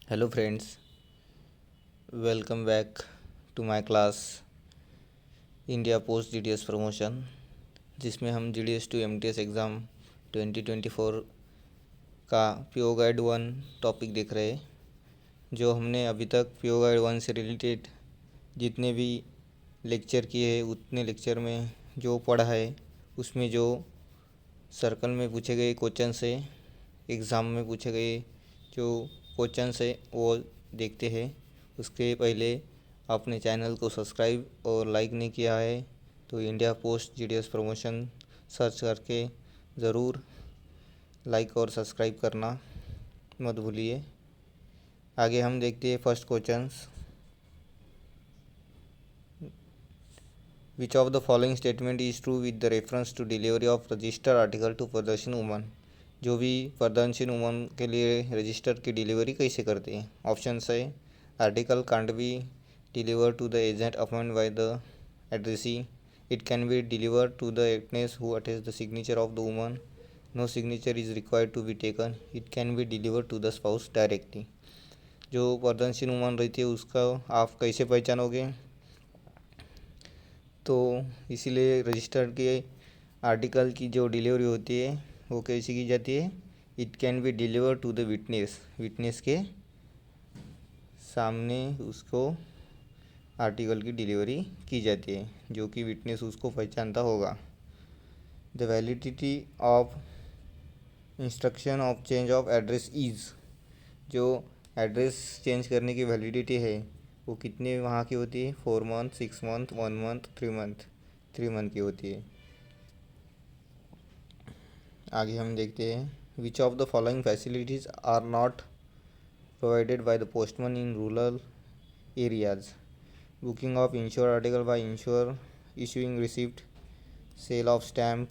Hello friends, welcome back to my class India post GDS promotion, जिसमें हम GDS to MTS exam 2024 का PO guide 1 topic देख रहे हैं। जो हमने अभी तक पीओ गाइड 1 से रिलेटेड जितने भी लेक्चर किए हैं उतने लेक्चर में जो पढ़ा है उसमें जो सर्कल में पूछे गए क्वेश्चन है, एग्ज़ाम में पूछे गए जो क्वेश्चन है वो देखते हैं। उसके पहले आपने चैनल को सब्सक्राइब और लाइक नहीं किया है तो India post GDS promotion search करके ज़रूर लाइक और सब्सक्राइब करना मत भूलिए। आगे हम देखते हैं first question. Which of the following statement is true with the reference to delivery of register article to प्रदर्शन वुमन। जो भी प्रदर्शन वुमन के लिए रजिस्टर की डिलीवरी कैसे करते हैं। ऑप्शन है article can't be deliver to the agent appoint by the addressee, it can be deliver to the witness who attach the signature of the woman, no signature is required to be taken, it can be deliver to the spouse directly. जो प्रदर्शन woman रहती है उसका आप कैसे पहचानोगे, तो इसीलिए register के आर्टिकल की जो डिलीवरी होती है वो कैसे की जाती है। It can be deliver to the witness, witness के सामने उसको आर्टिकल की डिलीवरी की जाती है जो कि विटनेस उसको पहचानता होगा। The validity of instruction of change of address is. जो एड्रेस चेंज करने की वैलिडिटी है वो कितने वहाँ की होती है। 4 month, 6 month, 1 month, 3 month, 3 month की होती है। आगे हम देखते हैं which of the following facilities are not provided by the postman in rural areas. Booking of insure article by insure issuing receipt, sale of stamp,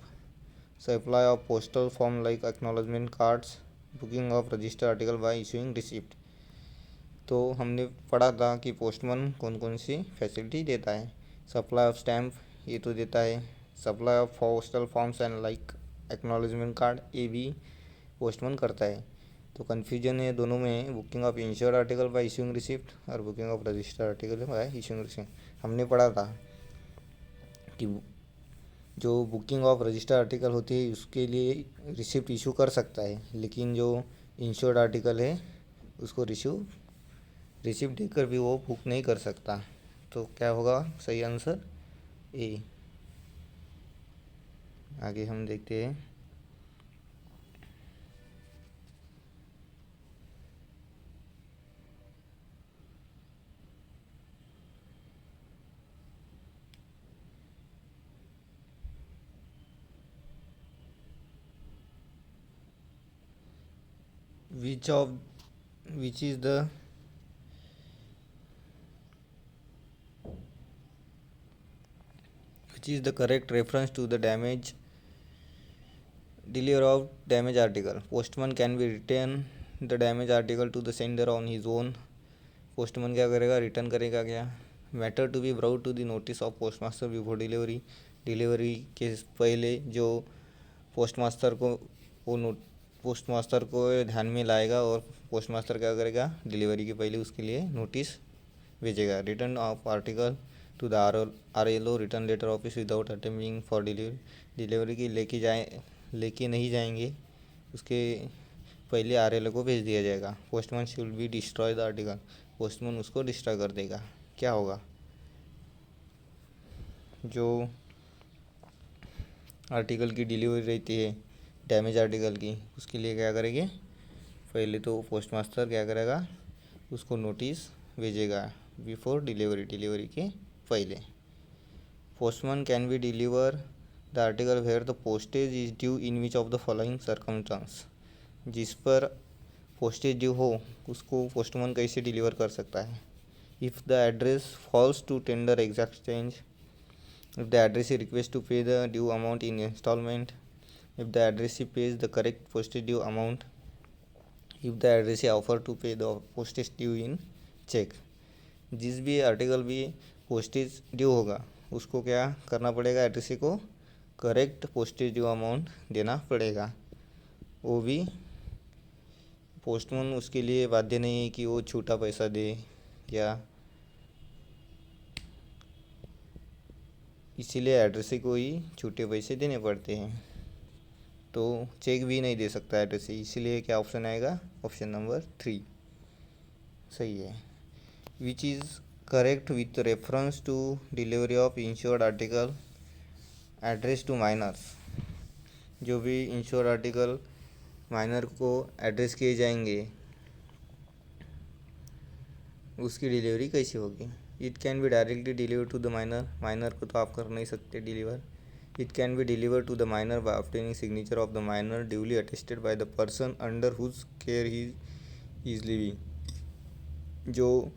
supply of postal form like acknowledgement cards, booking of register article by issuing receipt. तो हमने पढ़ा था कि postman कौन कौन सी facility देता है। Supply of stamp ये तो देता है, supply of postal forms and like acknowledgement card ये भी पोस्टमैन करता है। तो कन्फ्यूजन है दोनों में, booking of insured article by issuing receipt और booking of registered article by issuing receipt. हमने पढ़ा था कि जो बुकिंग ऑफ रजिस्टर्ड आर्टिकल होती है उसके लिए रिसिप्ट इशू कर सकता है, लेकिन जो इंश्योर्ड आर्टिकल है उसको रिसिप्ट देकर भी वो बुक नहीं कर सकता। तो क्या होगा सही आंसर ए। आगे हम देखते हैं which of which is the which is the correct reference to the damage delivery of damage article. Postman can be return the damage article to the sender on his own. Postman क्या करेगा, return करेगा क्या। Matter to be brought to the notice of postmaster before delivery. Delivery के पहले जो postmaster को वो note postmaster को ध्यान में लाएगा और पोस्टमास्टर क्या करेगा, डिलीवरी के पहले उसके लिए नोटिस भेजेगा। Return of article to the RLO return letter office without attempting for delivery. Delivery की लेके नहीं जाएंगे, उसके पहले RLO को भेज दिया जाएगा। Postman should be destroy the article, postman उसको डिस्ट्रॉय कर देगा। क्या होगा, जो आर्टिकल की डिलीवरी रहती है डैमेज आर्टिकल की, उसके लिए क्या करेंगे, पहले तो पोस्टमास्टर क्या करेगा, उसको नोटिस भेजेगा बिफोर डिलीवरी के पहले। Postman can be deliver the article where the postage is due in which of the following circumstances. जिस पर पोस्टेज ड्यू हो उसको पोस्टमैन कैसे डिलीवर कर सकता है। If the address falls to tender exact change, if the addressee requests to pay the due amount in installment, if the addressee pays the correct postage due amount, if the addressee offer to pay the postage due in check। जिस भी article भी postage due होगा उसको क्या करना पड़ेगा, addressee को correct postage due amount देना पड़ेगा। वो भी पोस्टमैन उसके लिए बाध्य नहीं है कि वो छोटा पैसा दे, या इसीलिए एड्रेसी को ही छोटे पैसे देने पड़ते हैं। तो चेक भी नहीं दे सकता एड्रेसी, इसीलिए क्या ऑप्शन आएगा, ऑप्शन नंबर 3 सही है। Which is correct with reference to delivery of insured article address to minors. जो भी इंश्योर्ड आर्टिकल माइनर को एड्रेस किए जाएंगे उसकी डिलीवरी कैसी होगी। It can be directly deliver to the minor, minor को तो आप कर नहीं सकते deliver. It can be deliver to the minor by obtaining signature of the minor duly attested by the person under whose care he is living. जो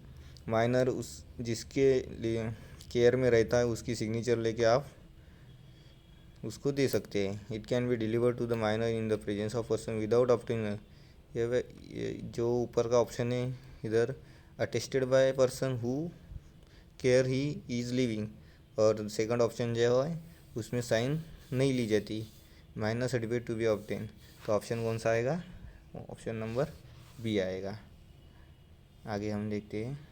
minor उस जिसके लिए केयर में रहता है उसकी सिग्नेचर लेके आप उसको दे सकते हैं। It can be deliver to the minor in the presence of person without obtaining. ये जो ऊपर का ऑप्शन है इधर attested by person who care he is living, और सेकंड ऑप्शन जो है उसमें साइन नहीं ली जाती, minor certificate to be obtain. तो ऑप्शन कौन सा आएगा, ऑप्शन नंबर बी आएगा। आगे हम देखते हैं।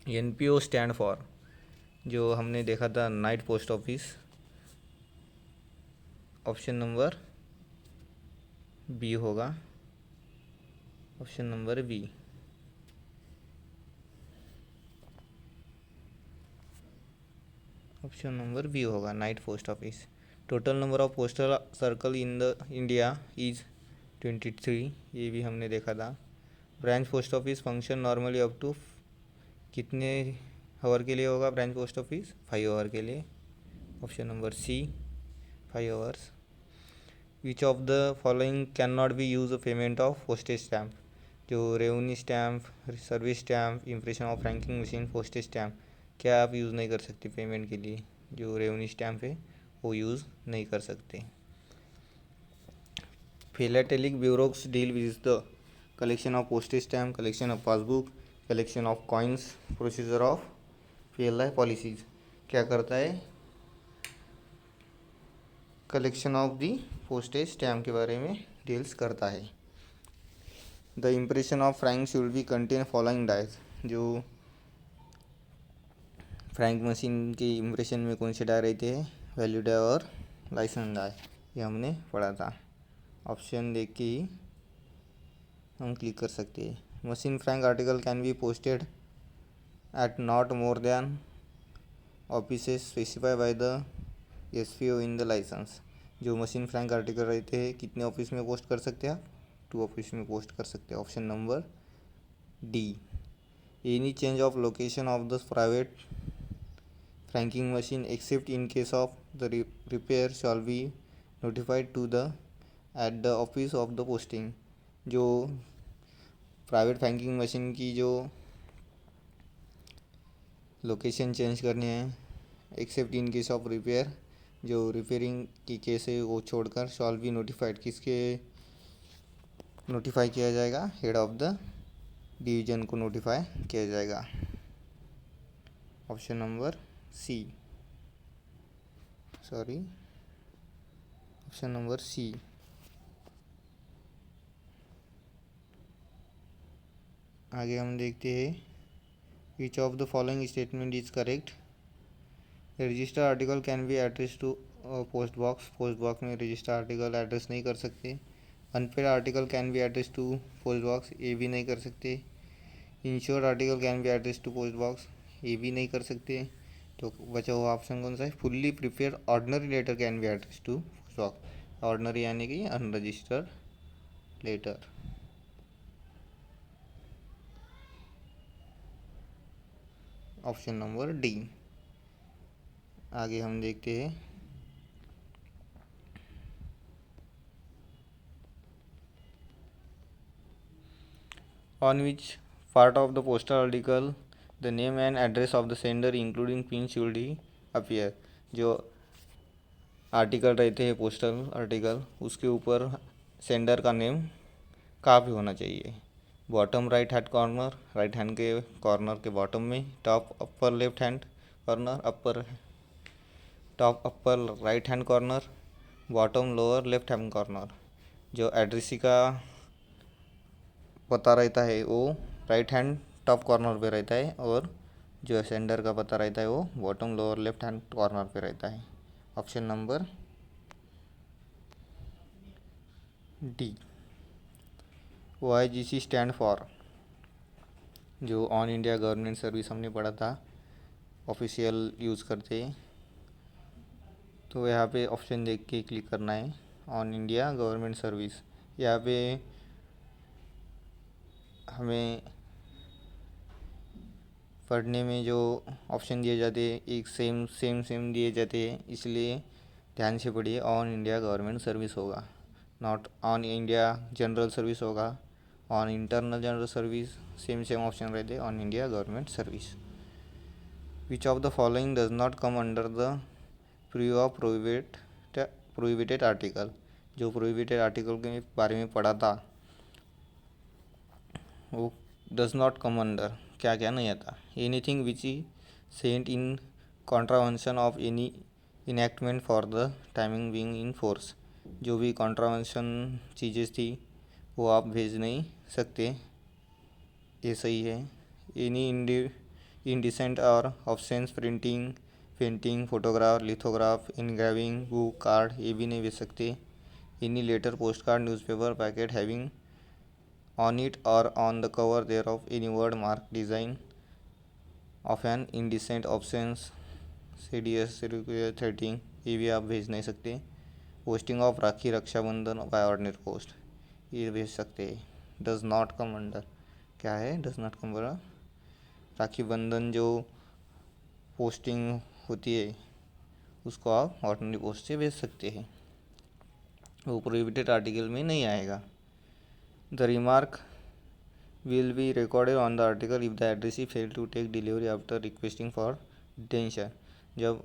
NPO स्टैंड फॉर, जो हमने देखा था night post office, option number B होगा, option number B. Option number B होगा, night post office. Total number of postal circle in the India is 23, ये भी हमने देखा था। Branch post office function normally up to कितने hour के लिए होगा ब्रांच पोस्ट ऑफिस, 5 आवर के लिए, option number C 5 hours. Which of the following can not be use payment of postage stamp. जो revenue stamp, service stamp, impression of ranking machine, postage stamp, क्या आप use नहीं कर सकते payment के लिए। जो रेवन्यू स्टैम्प है वो यूज़ नहीं कर सकते। Philatelic bureaux deal with the collection of postage stamp, collection of passbook, collection of coins, procedure of PLI policies. क्या करता है, collection of the postage stamp के बारे में डील्स करता है। The impression of frank should be contain following dies. जो frank machine के इम्प्रेशन में कौन से डाई रहते हैं, वैल्यू डाई और लाइसेंस डाई, ये हमने पढ़ा था। ऑप्शन देख के ही हम क्लिक कर सकते हैं। Machine frank article can be posted at not more than offices specify by the SPO in the licence. जो मशीन फ्रैंक आर्टिकल रहते हैं कितने ऑफिस में पोस्ट कर सकते हैं आप, 2 ऑफिस में पोस्ट कर सकते हैं, option number D. Any change of location of the private franking machine except in case of the repair shall be notified to the at the office of the posting. जो private franking machine की जो location change करनी है except in case of repair, जो repairing की case है वो छोड़कर शॉल बी नोटिफाइड, किसके नोटिफाई किया जाएगा, हेड ऑफ द डिवीजन को नोटिफाई किया जाएगा, option number C, sorry option number C. आगे हम देखते हैं। Which of the following statement is correct. Register article can be address to post box, post box में रजिस्टर आर्टिकल एड्रेस नहीं कर सकते। Unpaid article can be address to post box, ये भी नहीं कर सकते। Insured article can be address to post box, ये भी नहीं कर सकते। तो बचा हुआ ऑप्शन कौन सा है, fully prepaid ordinary letter can be address to post box, ordinary यानी कि unregistered letter. Option number D. आगे हम देखते हैं। On which part of the postal article the name and address of the sender including PIN should ही appear. जो आर्टिकल रहते हैं पोस्टल आर्टिकल उसके ऊपर सेंडर का नेम कहाँ पे होना चाहिए, bottom right hand corner, right hand के कॉर्नर के बॉटम में, top upper left hand corner, upper top upper right hand corner, bottom lower left hand corner. जो एड्रेसी का पता रहता है वो राइट हैंड टॉप कॉर्नर पे रहता है और जो सेंडर का पता रहता है वो bottom lower left hand corner पे रहता है। Option number D. OIGC stand for, जो ऑन इंडिया गवर्नमेंट सर्विस हमने पढ़ा था, ऑफिशियल यूज़ करते हैं। तो यहाँ पे ऑप्शन देख के क्लिक करना है, ऑन इंडिया गवर्नमेंट सर्विस। यहाँ पे हमें पढ़ने में जो ऑप्शन दिए जाते हैं एक सेम दिए जाते हैं, इसलिए ध्यान से पढ़िए। ऑन इंडिया गवर्नमेंट सर्विस होगा, not on India general service होगा। On internal general service same option रहते हैं, on India government service. Which of the following does not come under the pre of prohibited article. जो prohibited article के बारे में पढ़ा था वो डज नॉट कम अंडर क्या क्या नहीं आता। Anything which is sent in contravention of any enactment for the timing being in force. जो भी कॉन्ट्रावेंशन चीज़ें थी वो आप भेज नहीं सकते, ये सही है। एनी इंडिसेंट और obscene printing, painting, photograph, lithograph, engraving, book, card, ये भी नहीं भेज सकते। Any letter, post card, newspaper, packet having on it or on the cover thereof any word, mark, design of an indecent, obscene, hideous, threatening, ये भी आप भेज नहीं सकते। Posting of Rakhi, Rakshabandhan by ordinary post, ये भेज सकते हैं। डज नॉट कम अंडर क्या है, डज नॉट कम अंडर राखी बंधन जो पोस्टिंग होती है उसको आप ऑर्डिनरी पोस्ट से भेज सकते हैं, वो प्रोहिबिटेड आर्टिकल में नहीं आएगा। The remark will be recorded on the article if the addressee failed to take delivery after requesting for detention। जब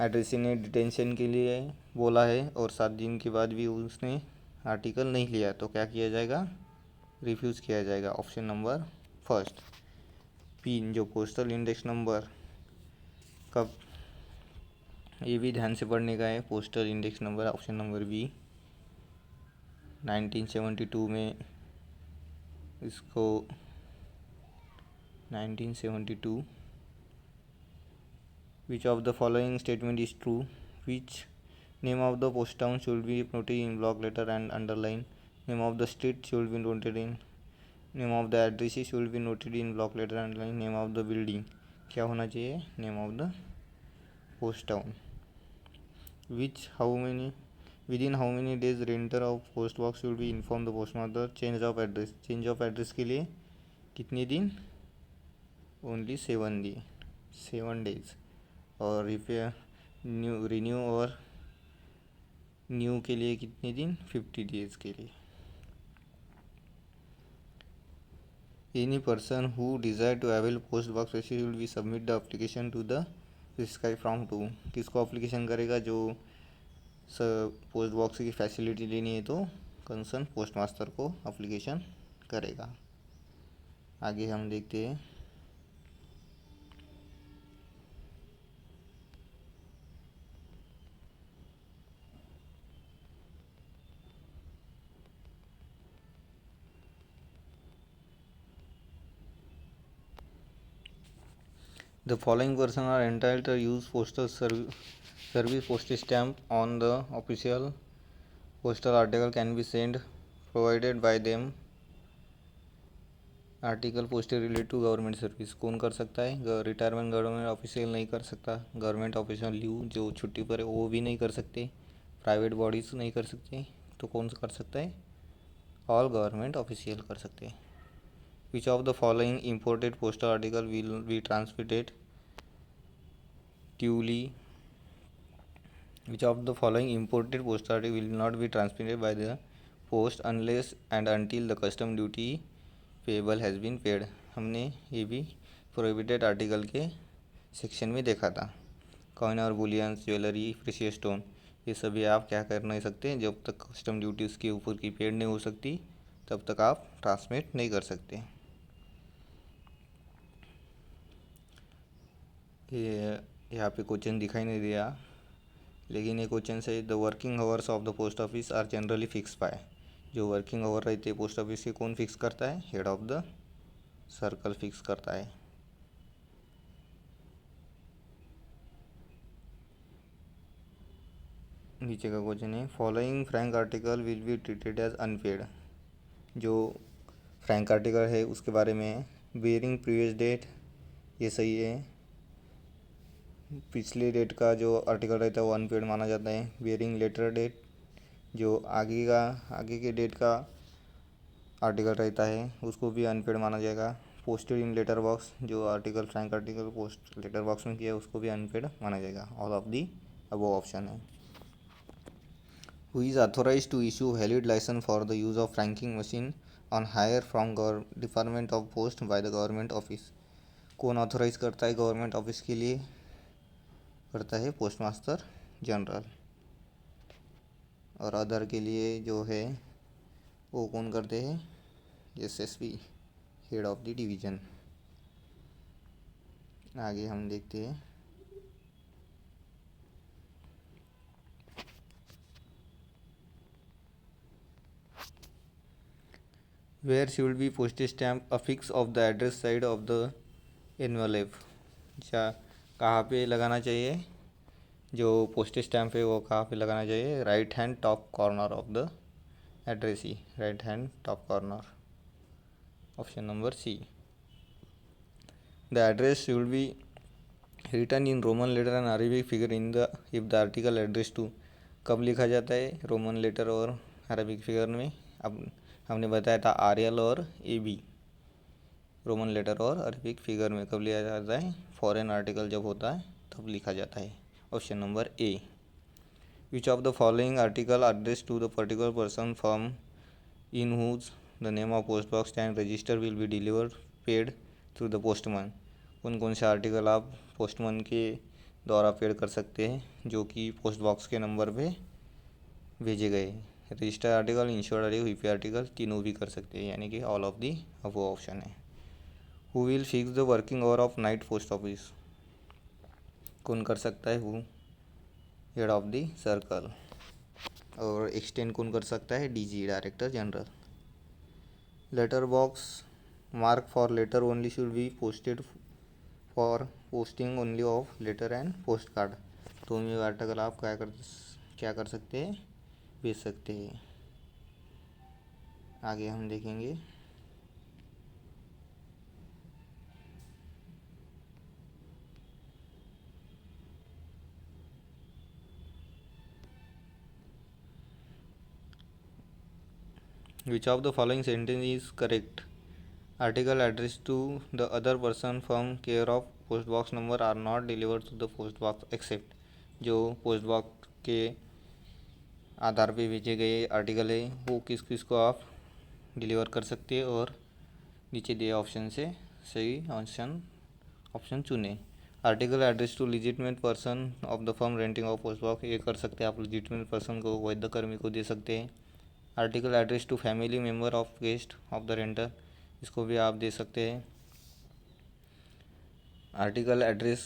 एड्रेसी ने डिटेंशन के लिए बोला है और 7 दिन के बाद भी उसने आर्टिकल नहीं लिया तो क्या किया जाएगा, रिफ्यूज़ किया जाएगा। Option number first. पिन जो पोस्टल इंडेक्स नंबर कब, ये भी ध्यान से पढ़ने का है। Postal index number option number B. 1972 में इसको 1972 which of the following statement is true. Which name of the post town should be noted in block letter and underline. Name of the street should be noted in, name of the address should be noted in block letter and underline. Name of the building क्या होना चाहिए, name of the post town. Which how many within how many days renter of post box should be inform the postmaster. Change of address, change of address के लिए कितने दिन, only 7 days. और repair new renew और new के लिए कितने दिन, 50 डेज के लिए। Any person who desire to avail post box facility will be submit the application to the prescribe from to. किसको एप्लीकेशन करेगा, जो पोस्ट बॉक्स की फैसिलिटी लेनी है तो कंसर्न पोस्ट मास्टर को एप्लीकेशन करेगा। आगे हम देखते हैं। The following person are entitled to use postal service postage stamp on the official postal article can be sent provided by them। Article postage related to government service कौन कर सकता है, रिटायरमेंट गवर्नमेंट ऑफिशियल नहीं कर सकता, government official leave जो छुट्टी पर है वो भी नहीं कर सकते, प्राइवेट बॉडीज़ नहीं कर सकते, तो कौन कर सकता है, ऑल गवर्नमेंट ऑफिशियल कर सकते हैं। Which of the following imported postal article will be transmitted duly। Which of the following imported postal article will not be transmitted by the post unless and until the custom duty payable has been paid। हमने ये भी prohibited article के section में देखा था। Coin और bullions, jewellery, precious stone, ये सभी आप क्या कर नहीं सकते, जब तक कस्टम ड्यूटी उसके ऊपर की पेड नहीं हो सकती तब तक आप ट्रांसमिट नहीं कर सकते। यहाँ पे क्वेश्चन दिखाई नहीं दिया, लेकिन ये क्वेश्चन से the working hours of the post office are generally fix by, जो वर्किंग आवर रहते हैं पोस्ट ऑफिस के कौन फिक्स करता है? Head of the circle fix करता है। नीचे का क्वेश्चन है following frank article will be treated as unpaid, जो फ्रैंक आर्टिकल है उसके बारे में है। बियरिंग प्रीवियस डेट, ये सही है, पिछले डेट का जो आर्टिकल रहता है वो अनपेड माना जाता है। बियरिंग लेटर डेट, जो आगे के डेट का आर्टिकल रहता है उसको भी अनपेड माना जाएगा। पोस्टेड इन लेटर बॉक्स, जो article frank article post letter box में किया है उसको भी अनपेड माना जाएगा। All of the above option है। Who is authorise to issue valid licence for the use of franking machine on hire from department of post by the government office, कौन authorise करता है गवर्नमेंट ऑफिस के लिए? करता है post master general. और other के लिए जो है वो कौन करते हैं? SSP, head of the division. आगे हम देखते हैं where should be postage stamp affix of the address side of the envelope, अच्छा कहाँ पे लगाना चाहिए? जो पोस्टेज स्टैम्प है वो कहाँ पे लगाना चाहिए? Right hand top corner of the address ही, right hand top corner, option number C. The address should be return in Roman letter and Arabic figure in the if the article address to, कब लिखा जाता है Roman letter और Arabic figure में? अब हमने बताया था आरएल और एबी, रोमन लेटर और अरेबिक फिगर में कब लिया जाता है? फॉरेन आर्टिकल जब होता है तब लिखा जाता है। Option number A. Which of the following article address to the particular person firm in whose the name of post box and register will be deliver paid through the postman, कौन कौन से आर्टिकल आप postman के द्वारा paid कर सकते हैं जो कि पोस्ट बॉक्स के नंबर पे भेजे गए? Register article, insured article, VP article, तीनों भी कर सकते हैं, यानी कि ऑल ऑफ दी अब वो ऑप्शन है। Who will fix the working hour of night post office, कौन कर सकता है? Who, head of the circle. और एक्सटेंड कौन कर सकता है? DG, director general. Letter box mark for letter only should be posted for posting only of letter and post card, तो में आर्टिकल आप क्या कर सकते हैं? भेज सकते हैं। आगे हम देखेंगे which of the following sentence is correct, article address to the other person from care of post box number are not delivered to the post box except, जो पोस्ट बॉक्स के आधार पे भेजे गए आर्टिकल है वो किस किस को आप डिलीवर कर सकते हैं, और नीचे दिए ऑप्शन से सही ऑप्शन चुने। Article address to legitimate person of the firm renting of post box, ये कर सकते हैं आप, लिजिटमेट पर्सन को, वैध कर्मी को दे सकते हैं। Article address to family member of guest of the renter, इसको भी आप दे सकते हैं। Article address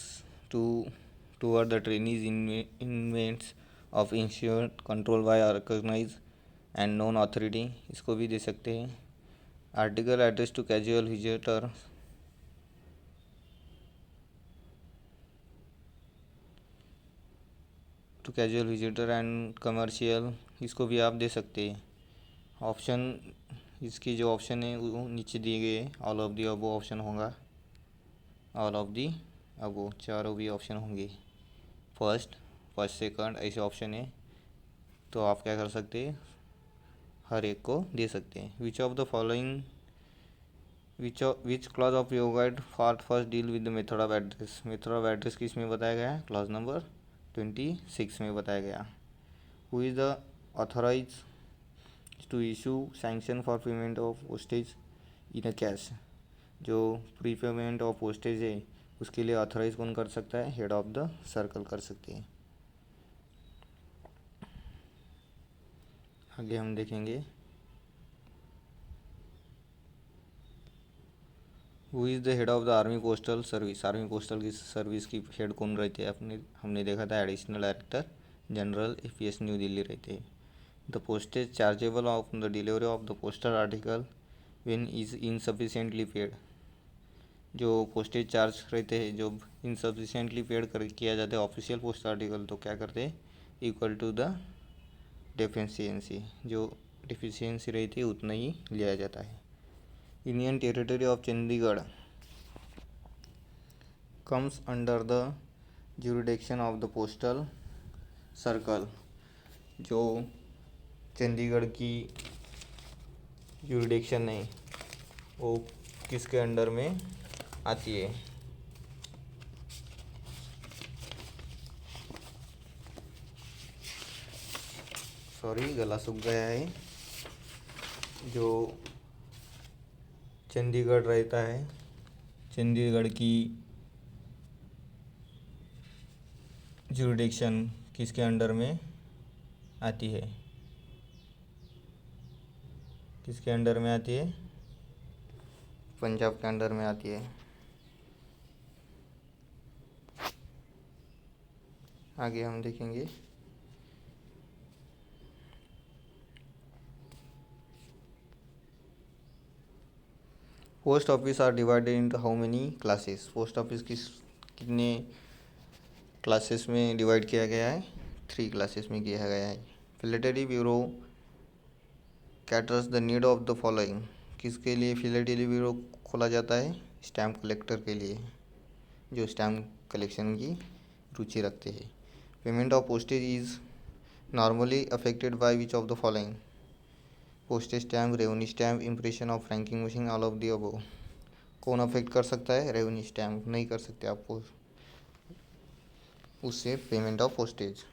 to toward the trainees inmates of insured control by recognise and non authority, इसको भी दे सकते हैं। Article address to casual visitor, and commercial, इसको भी आप दे सकते हैं। ऑप्शन इसकी जो ऑप्शन है वो नीचे दिए गए हैं, all of the above option होगा, ऑल ऑफ दी अबो चारों भी ऑप्शन होंगे। फर्स्ट सेकंड ऐसे ऑप्शन है, तो आप क्या कर सकते हैं? हर एक को दे सकते हैं। Which of the following which clause of your guide part first deal with the method of address, method of address किस में बताया गया है? क्लॉज नंबर 26 में बताया गया। Who is the authorise to issue sanction for payment of postage in a cash, जो prepayment of postage है उसके लिए ऑथोराइज कौन कर सकता है? हेड ऑफ द सर्कल कर सकते हैं। आगे हम देखेंगे who is the head of the army postal service? Army postal की सर्विस की हेड कौन रहती है? हमने देखा था additional director general APS New Delhi रहते हैं। The postage chargeable of the delivery of the postal article when is insufficiently paid. जो पोस्टेज चार्ज रहते हैं जो इनसफिशिएंटली पेड कर किया जाता है ऑफिशियल पोस्ट आर्टिकल, तो क्या करते हैं, इक्वल टू द डेफिशिएंसी, जो डिफिशियंसी रहती है उतना ही लिया जाता है। Union territory of Chandigarh comes under the jurisdiction of the postal circle. जो चंडीगढ़ की जुरिडिक्शन है वो किसके अंडर में आती है? सॉरी, गला सूख गया है। जो चंडीगढ़ रहता है, चंडीगढ़ की जुरिडिक्शन किसके अंडर में आती है? किसके अंडर में आती है? पंजाब के अंडर में आती है। आगे हम देखेंगे। Post office are divided into how many classes? Post office कितने क्लासेस में डिवाइड किया गया है? 3 क्लासेस में किया गया है। Philately bureau caters the need of the following. किसके लिए फिलेटरी ब्यूरो खोला जाता है? स्टैम्प कलेक्टर के लिए, जो स्टैम्प कलेक्शन की रुचि रखते हैं। Payment of postage is normally affected by which of the following? Postage stamp, revenue stamp, impression of franking machine, all of the above. कौन अफेक्ट कर सकता है? रेवेन्यू स्टैम्प नहीं कर सकते आपको उससे payment of postage.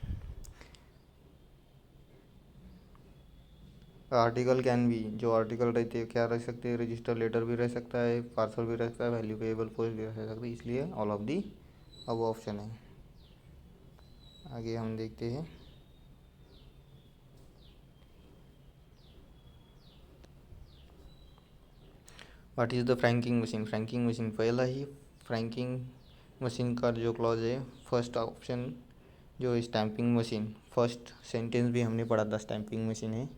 Article can B, जो आर्टिकल रहते हैं क्या रह सकते हैं? रजिस्टर लेटर भी रह सकता है, पार्सल भी रह सकता है, वैल्यू पेएबल पोस्ट भी रह सकता है, इसलिए ऑल ऑफ दी अब ऑप्शन है। आगे हम देखते हैं। What is the franking machine? Franking machine, पहला ही फ्रैंकिंग मशीन का जो क्लॉज है, फर्स्ट ऑप्शन जो स्टैंपिंग मशीन, फर्स्ट सेंटेंस भी हमने पढ़ा था, स्टैंपिंग मशीन है।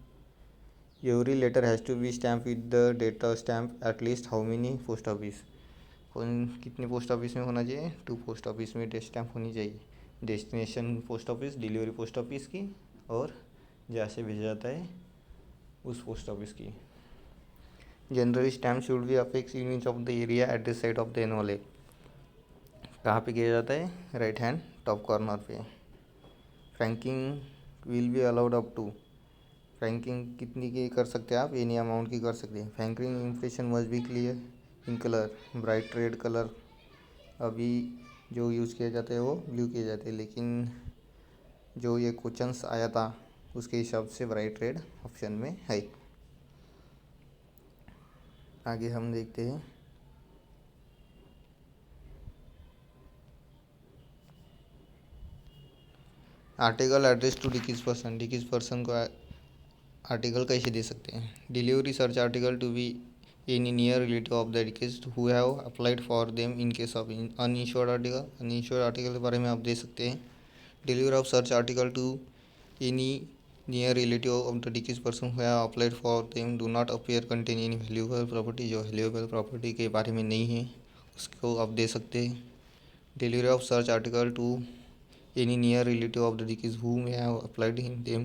Every letter has to be stamp with the data stamp at least how many post office? कौन कितने पोस्ट ऑफिस में होना चाहिए? 2 पोस्ट ऑफिस में डेट स्टैम्प होनी चाहिए। Destination post office, delivery post office की, और जहाँ से भेजा जाता है उस पोस्ट ऑफिस की। Generally stamp should be affix in each of the area at the side of the envelope. कहाँ पे किया जाता है? राइट हैंड टॉप कॉर्नर पे। Franking will be allowed up to, franking कितनी की कर सकते हैं आप? एनी अमाउंट की कर सकते हैं। Franking impression must be clear in colour, bright red colour अभी जो यूज़ किया जाता है वो ब्लू किया जाता है, लेकिन जो ये क्वेश्चंस आया था उसके हिसाब से ब्राइट रेड ऑप्शन में है। आगे हम देखते हैं। Article address to डिकीज person, डिकीज person को आर्टिकल कैसे दे सकते हैं? Delivery search article to be any near relative of the डिकीज who have applied for them in case of uninsured article, uninsured article के बारे में आप दे सकते हैं। Delivery of search article to any near relative of the डिकीज person who have applied for them do not appear contain any valuable property, जो valuable property के बारे में नहीं है उसको आप दे सकते हैं। Delivery of search article to any near relative of the deceased who may have applied in them,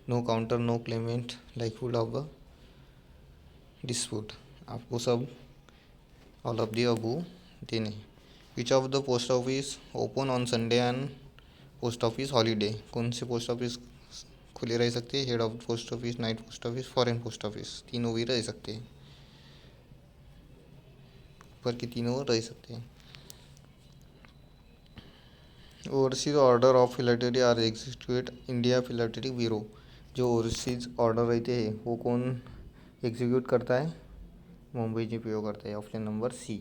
no counter, no claimant, likelihood of a dispute। आपको सब ऑल ऑफ दी अबू देने। विच of the post office open on Sunday and post office holiday? कौन से post office खुले रह सकते हैं? Head of post office, night post office, foreign post office, तीनों भी रह सकते हैं, ऊपर के तीनों रह सकते हैं। Overseas order of philately are execute India philately bureau. जो ओवरसीज ऑर्डर रहते हैं वो कौन एग्जीक्यूट करता है? मुंबई GPO करता है, option number C.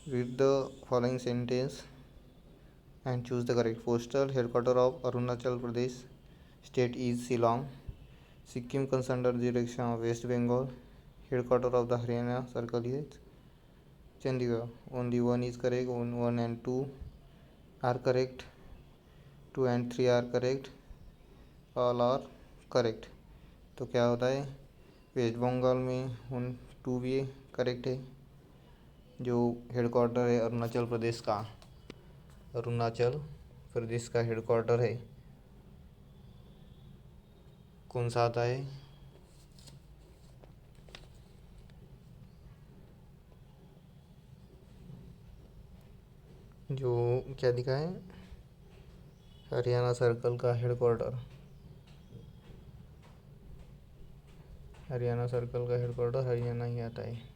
Read the following sentence and choose the correct. Postal headquarter of Arunachal Pradesh state is Shillong. Sikkim comes under the direction of West Bengal. headquarter of the Haryana circle is Chandigarh. Only one is correct. One and two are correct. 2 and 3 are correct. All are correct. तो क्या होता है, waste Bengal में उन 2 भी correct है। जो headquarter है अरुणाचल प्रदेश का, अरुणाचल प्रदेश का हेडक्वार्टर है कौन सा आता है, जो क्या दिखा है, हरियाणा सर्कल का हेडक्वार्टर, हरियाणा सर्कल का हेडक्वार्टर हरियाणा ही आता है।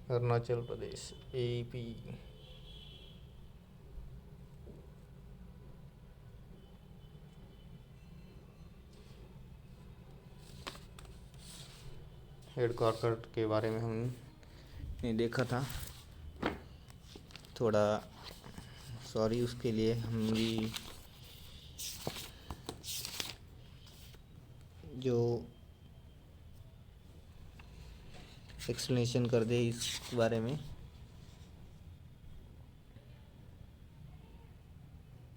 अरुणाचल प्रदेश AP। हेडक्वार्टर के बारे में हमने देखा था, थोड़ा सॉरी उसके लिए। हम भी जो एक्सप्लेनेशन कर दे इस बारे में।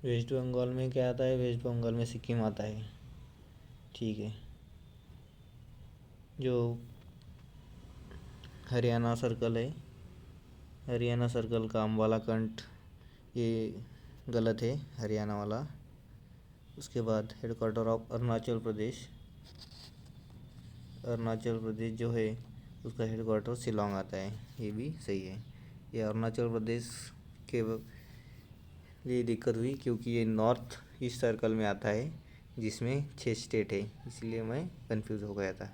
वेस्ट बंगाल में क्या आता है, वेस्ट बंगाल में सिक्किम आता है, ठीक है। जो हरियाणा सर्कल है, हरियाणा सर्कल का अम्बाला कंठ, ये गलत है, हरियाणा वाला। उसके बाद हेडक्वार्टर ऑफ अरुणाचल प्रदेश, अरुणाचल प्रदेश जो है उसका हेडक्वार्टर शिलोंग आता है, ये भी सही है। ये अरुणाचल प्रदेश के लिए दिक्कत हुई क्योंकि ये नॉर्थ ईस्ट सर्कल में आता है जिसमें 6 स्टेट है, इसलिए मैं कंफ्यूज हो गया था।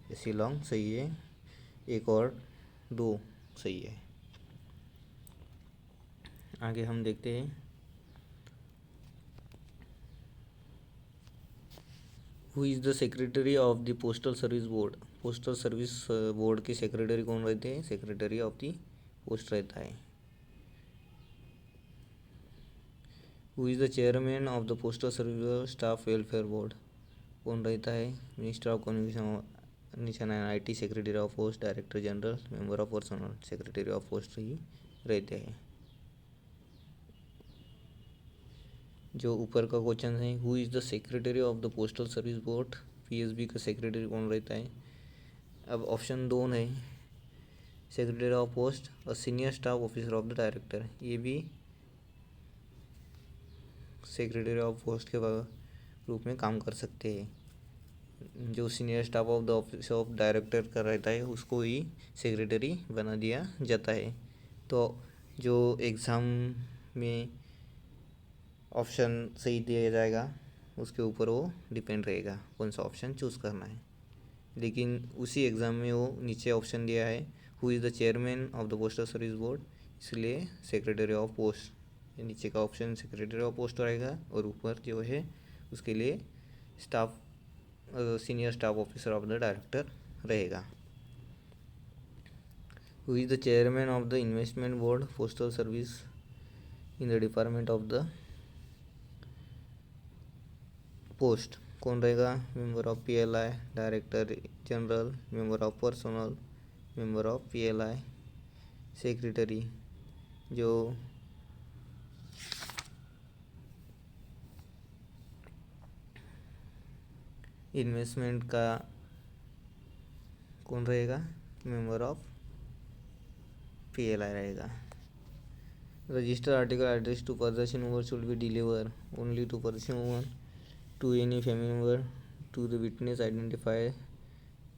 ये शिलोंग सही है, एक और 2 सही है। आगे हम देखते हैं, who is the secretary of the postal service board. Postal service board के सेक्रेटरी कौन रहते हैं, सेक्रेटरी ऑफ द पोस्ट रहता है। Who is the chairman of the postal service staff welfare board, कौन रहता है, minister of communication and IT, secretary of post, director general, member of personal, secretary of post ही रहते हैं। जो ऊपर का क्वेश्चन है, who is the secretary of the postal service board, PSB का सेक्रेटरी कौन रहता है। अब ऑप्शन 2 है, सेक्रेटरी ऑफ पोस्ट और senior staff officer of the director, ये भी सेक्रेटरी ऑफ पोस्ट के रूप में काम कर सकते हैं। जो senior staff of the office of director का रहता है उसको ही सेक्रेटरी बना दिया जाता है। तो जो एग्ज़ाम में ऑप्शन सही दिया जाएगा उसके ऊपर वो डिपेंड रहेगा कौन सा ऑप्शन चूज़ करना है। लेकिन उसी एग्ज़ाम में वो नीचे ऑप्शन दिया है, who is the chairman of the postal service board, इसलिए सेक्रेटरी ऑफ पोस्ट, नीचे का ऑप्शन सेक्रेटरी ऑफ पोस्ट रहेगा और ऊपर जो है उसके लिए staff senior staff officer of the director रहेगा। Who is the chairman of the investment board postal service in the department of the post, कौन रहेगा, member of PLI, director general, member of personnel, member of PLI, secretary. जो investment का कौन रहेगा, member of PLI रहेगा। Register article address to person woman should be deliver only to person woman, to any family member, to the witness identify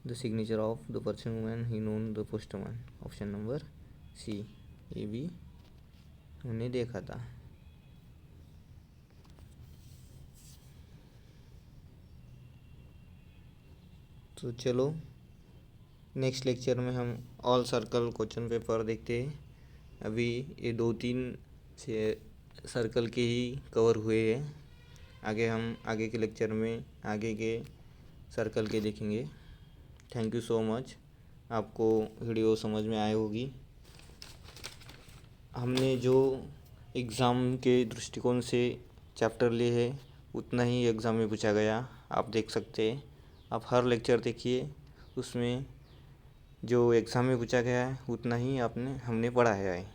the signature of the person woman he known the postman, option number C, ये भी हमने देखा था। तो चलो next lecture में हम all circle question paper देखते हैं। अभी ये 2-3 से सर्कल के ही कवर हुए हैं, आगे हम आगे के लेक्चर में आगे के सर्कल के देखेंगे। थैंक यू सो मच, आपको वीडियो समझ में आई होगी। हमने जो एग्ज़ाम के दृष्टिकोण से चैप्टर लिए है उतना ही एग्ज़ाम में पूछा गया, आप देख सकते हैं। आप हर लेक्चर देखिए, उसमें जो एग्ज़ाम में पूछा गया है उतना ही हमने पढ़ाया है।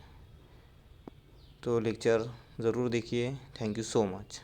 तो लेक्चर ज़रूर देखिए। Thank you so much.